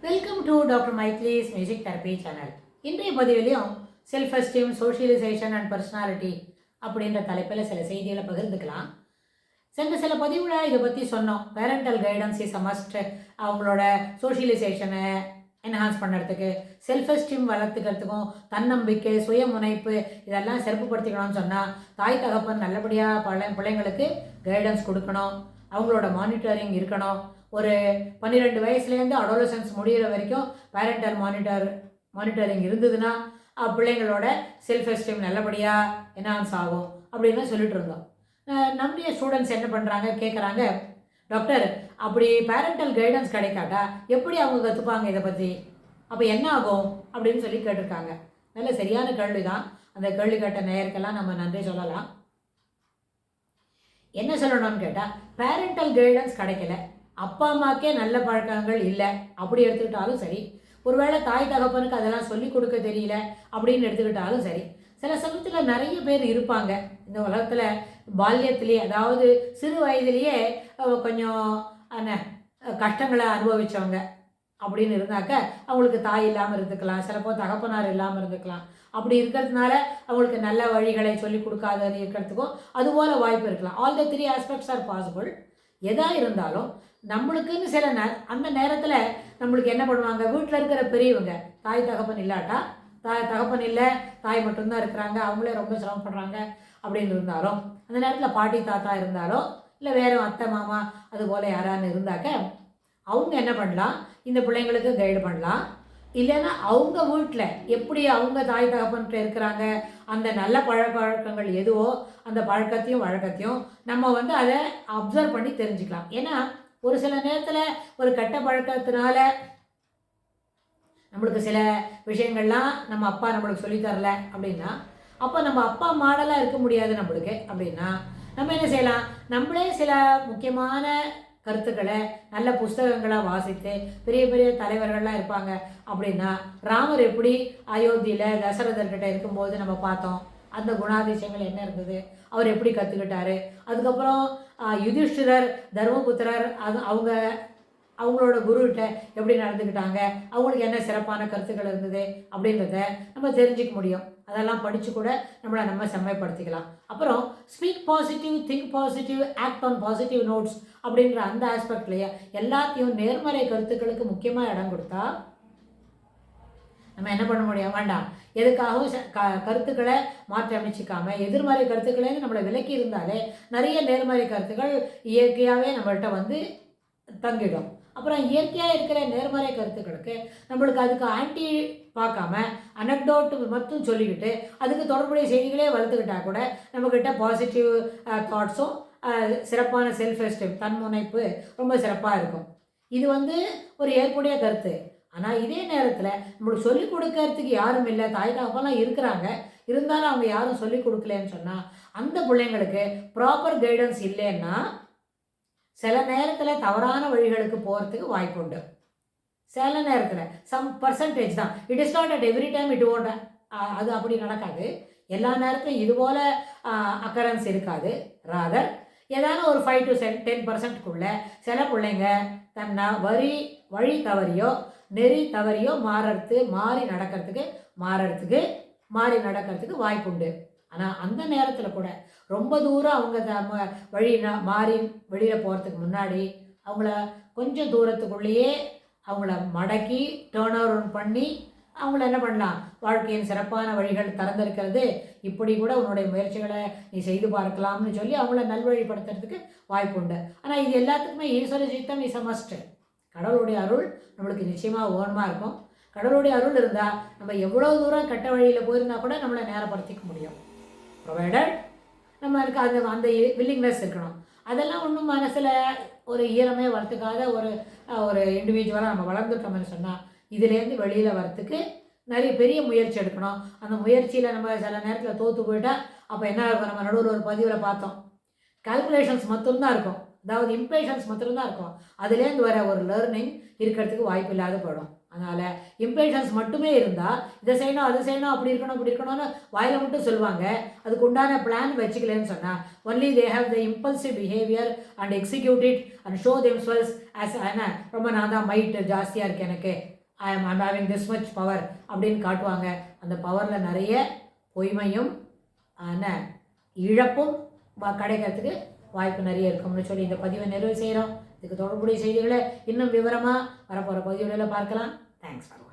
Welcome to doctor மைத்லிஸ் music therapy channel. இன்றைய பதிவிலையும் self esteem, socialisation and personality அப்படின்ற தலைப்பில் சில செய்திகளை பகிர்ந்துக்கலாம். சென்ற சில பதிவுல இதை பற்றி சொன்னோம். Parental guidance is a must. அவங்களோட சோஷியலைசேஷனை என்ஹான்ஸ் பண்ணுறதுக்கு, செல்ஃப் எஸ்டீம் வளர்த்துக்கிறதுக்கும், தன்னம்பிக்கை, சுய முனைப்பு இதெல்லாம் சிறப்புப்படுத்திக்கணும்னு சொன்னால் தாய் தகப்பன் நல்லபடியாக பிள்ளைங்களுக்கு கைடன்ஸ் கொடுக்கணும். அவங்களோட மானிட்டரிங் இருக்கணும். ஒரு 12 வயசுலேருந்து அடோலசன்ஸ் முடிகிற வரைக்கும் பேரண்டல் மானிட்டரிங் இருந்ததுன்னா பிள்ளைங்களோட செல்ஃப் எஸ்டீம் நல்லபடியாக என்ஹான்ஸ் ஆகும் அப்படின்னு சொல்லிட்டு இருந்தோம். நம்முடைய ஸ்டூடெண்ட்ஸ் என்ன பண்ணுறாங்க, கேட்குறாங்க, டாக்டர் அப்படி பேரண்டல் கைடன்ஸ் கிடைக்காட்டா எப்படி அவங்க கற்றுப்பாங்க இதை பற்றி, அப்போ என்ன ஆகும் அப்படின்னு சொல்லி கேட்டிருக்காங்க. நல்ல சரியான கேள்வி தான். அந்த கேள்வி கேட்ட நேயருக்கெல்லாம் நம்ம நன்றி சொல்லலாம். என்ன சொல்லணும்னு கேட்டால், பேரண்டல் கைடன்ஸ் கிடைக்கல, அப்பா அம்மாக்கே நல்ல பழக்கங்கள் இல்லை அப்படி எடுத்துக்கிட்டாலும் சரி, ஒருவேளை தாய் தகப்பனுக்கு அதெல்லாம் சொல்லிக் கொடுக்க தெரியல அப்படின்னு எடுத்துக்கிட்டாலும் சரி, சில சமயத்தில் நிறைய பேர் இருப்பாங்க இந்த உலகத்தில் பால்யத்திலேயே, அதாவது சிறு வயதிலேயே கொஞ்சம் கஷ்டங்களை அனுபவித்தவங்க அப்படின்னு இருந்தாக்க அவங்களுக்கு தாய் இல்லாமல் இருந்துக்கலாம், சிலப்போ தகப்பனார் இல்லாமல் இருந்துக்கலாம். அப்படி இருக்கிறதுனால அவங்களுக்கு நல்ல வழிகளை சொல்லிக் கொடுக்காத இருக்கிறதுக்கும் அதுபோல் வாய்ப்பு இருக்கலாம். All the 3 aspects R possible. எதாக இருந்தாலும் நம்மளுக்குன்னு சில அந்த நேரத்தில் நம்மளுக்கு என்ன பண்ணுவாங்க, வீட்டில் இருக்கிற பெரியவங்க, தாய் தகப்பன் இல்லாட்டா, தகப்பன் இல்லை தாய் மட்டும்தான் இருக்கிறாங்க, அவங்களே ரொம்ப சிரமப்படுறாங்க அப்படின்னு இருந்தாலும், அந்த நேரத்தில் பாட்டி தாத்தா இருந்தாலும், இல்லை வேறு அத்தை மாமா அதுபோல் யாரான்னு இருந்தாக்க அவங்க என்ன பண்ணலாம், இந்த பிள்ளைங்களுக்கு கைடு பண்ணலாம். இல்லைன்னா அவங்க வீட்டில் எப்படி அவங்க தாய் தகப்பன்கிட்ட இருக்கிறாங்க, அந்த நல்ல பழக்கங்கள் எதுவோ அந்த பழக்கத்தையும் வழக்கத்தையும் நம்ம அதை அப்சர்வ் பண்ணி தெரிஞ்சுக்கலாம். ஏன்னா ஒரு சில நேரத்தில் ஒரு கெட்ட பழக்கத்தினால நம்மளுக்கு சில விஷயங்கள்லாம் நம்ம அப்பா நம்மளுக்கு சொல்லித்தரல அப்படின்னா, அப்போ நம்ம அப்பா மாடலாக இருக்க முடியாது நம்மளுக்கு. அப்படின்னா நம்ம என்ன செய்யலாம், நம்மளே சில முக்கியமான கருத்துக்களை நல்ல புஸ்தகங்களாக வாசித்து, பெரிய பெரிய தலைவர்கள்லாம் இருப்பாங்க அப்படின்னா, ராமர் எப்படி அயோத்தியில் தசரதர்கிட்ட இருக்கும்போது நம்ம பார்த்தோம், அந்த குணாதிசயங்கள் என்ன இருந்தது, அவர் எப்படி கற்றுக்கிட்டாரு. அதுக்கப்புறம் யுதிஷ்டிரர், தர்மபுத்திரர், அவங்களோட குருகிட்ட எப்படி நடந்துக்கிட்டாங்க, அவங்களுக்கு என்ன சிறப்பான கருத்துக்கள் இருந்தது அப்படின்றத நம்ம தெரிஞ்சிக்க முடியும். அதெல்லாம் படித்து கூட நம்ம செம்மைப்படுத்திக்கலாம். அப்புறம் speak positive, think positive, act on positive notes அப்படின்ற அந்த ஆஸ்பெக்ட்லேயே எல்லாத்தையும் நேர்மறை கருத்துக்களுக்கு முக்கியமாக இடம் கொடுத்தா நம்ம என்ன பண்ண முடியும், வேண்டாம் எதுக்காகவும் கருத்துக்களை மாற்றி அமைச்சிக்காம எதிர்மறை கருத்துக்களேருந்து நம்மளை விலக்கி இருந்தாலே நிறைய நேர்மறை கருத்துக்கள் இயற்கையாகவே நம்மள்கிட்ட தங்கிடும். அப்புறம் இயற்கையாக இருக்கிற நேர்மறை கருத்துக்களுக்கு நம்மளுக்கு அதுக்கு ஆன்டி பார்க்காம அனக்டோட்டு மட்டும் சொல்லிக்கிட்டு அதுக்கு தொடர்புடைய செய்திகளே வளர்த்துக்கிட்டா கூட நம்மக்கிட்ட பாசிட்டிவ் தாட்ஸும் சிறப்பான செல்ஃப் எஸ்டீம், தன்முனைப்பு ரொம்ப சிறப்பாக இருக்கும். இது ஒரு ஏற்புடைய கருத்து. ஆனால் இதே நேரத்தில் நம்மளுக்கு சொல்லிக் கொடுக்கறதுக்கு யாரும் இல்லை, தாய் தகப்பெல்லாம் இருக்கிறாங்க, இருந்தாலும் அவங்க யாரும் சொல்லிக் கொடுக்கலன்னு சொன்னால் அந்த பிள்ளைங்களுக்கு ப்ராப்பர் கைடன்ஸ் இல்லைன்னா சில நேரத்தில் தவறான வழிகளுக்கு போகிறதுக்கு வாய்ப்பு உண்டு. சில நேரத்தில் சம் பர்சன்டேஜ் தான். It is not at every time it won't. அது அப்படி நடக்காது. எல்லா நேரத்திலும் இதுபோல் அக்கரன்ஸ் இருக்காது. ராதர் ஏதாவது ஒரு 5 to 10% சில பிள்ளைங்க தன்னை வழி தவறியோ நெறி தவறியோ மாறி நடக்கிறதுக்கு வாய்ப்பு உண்டு. ஆனால் அந்த நேரத்தில் கூட ரொம்ப தூரம் அவங்க வழி மாறி வெளியில் போகிறதுக்கு முன்னாடி அவங்கள கொஞ்சம் தூரத்துக்குள்ளேயே அவங்கள மடக்கி டேர்ன் ஓவர் பண்ணி அவங்கள என்ன பண்ணலாம், வாழ்க்கையின் சிறப்பான வழிகள் திறந்திருக்கிறது, இப்படி கூட உன்னுடைய முயற்சிகளை நீ செய்து பார்க்கலாம்னு சொல்லி அவங்கள நல்வழிப்படுத்துறதுக்கு வாய்ப்பு உண்டு. ஆனால் இது எல்லாத்துக்குமே ஈஸ்வர சித்தம் இஸ் அ மஸ்ட். கடவுளுடைய அருள் நம்மளுக்கு நிச்சயமாக ஓனமாக இருக்கும். கடவுளுடைய அருள் இருந்தால் நம்ம எவ்வளோ தூரம் கெட்ட வழியில் போயிருந்தால் கூட நம்மளை நேரப்படுத்திக்க முடியும். ப்ரொவைடட் நம்மளுக்கு அந்த வில்லிங்னஸ் இருக்கணும். அதெல்லாம் ஒன்றும் மனசில் ஒரு ஈரமே வளர்த்துக்காத ஒரு இண்டிவிஜுவலாக நம்ம வளர்ந்துட்டோம்னு சொன்னால் இதுலேருந்து வெளியில் வரத்துக்கு நிறைய பெரிய முயற்சி எடுக்கணும். அந்த முயற்சியில் நம்ம சில நேரத்தில் தோற்று போயிட்டால் அப்போ என்ன இருக்கும், நம்ம நடுவில் ஒரு பதிவில் பார்த்தோம், கால்குலேஷன்ஸ் மட்டும்தான் இருக்கும். அதாவது இம்பேஷன்ஸ் மட்டும்தான் இருக்கும். அதுலேருந்து வர ஒரு லேர்னிங் இருக்கிறதுக்கு வாய்ப்பு இல்லாத போயிடும். அதனால் இம்பேஷன்ஸ் மட்டுமே இருந்தால் இதை செய்யணும் அது செய்யணும் அப்படி இருக்கணும் இப்படி இருக்கணும்னு வாயில் மட்டும் சொல்லுவாங்க. அதுக்கு உண்டான பிளான் வச்சுக்கலன்னு சொன்னால் only they have the impulsive behaviour and execute it and show themselves as என்ன ரொம்ப நான் தான் மைட் ஜாஸ்தியாக இருக்கு எனக்கு, I'm having this much power அப்படின்னு காட்டுவாங்க. அந்த பவரில் நிறைய பொய்மையும் என்ன இழப்பும் கிடைக்கிறதுக்கு வாய்ப்பு நிறைய இருக்கும்னு சொல்லி இந்த பதிவை நிறைவு செய்கிறோம். இதுக்கு தொடர்புடைய செய்திகளை இன்னும் விவரமாக வரப்போகிற பதிவுகளில் பார்க்கலாம். Thanks for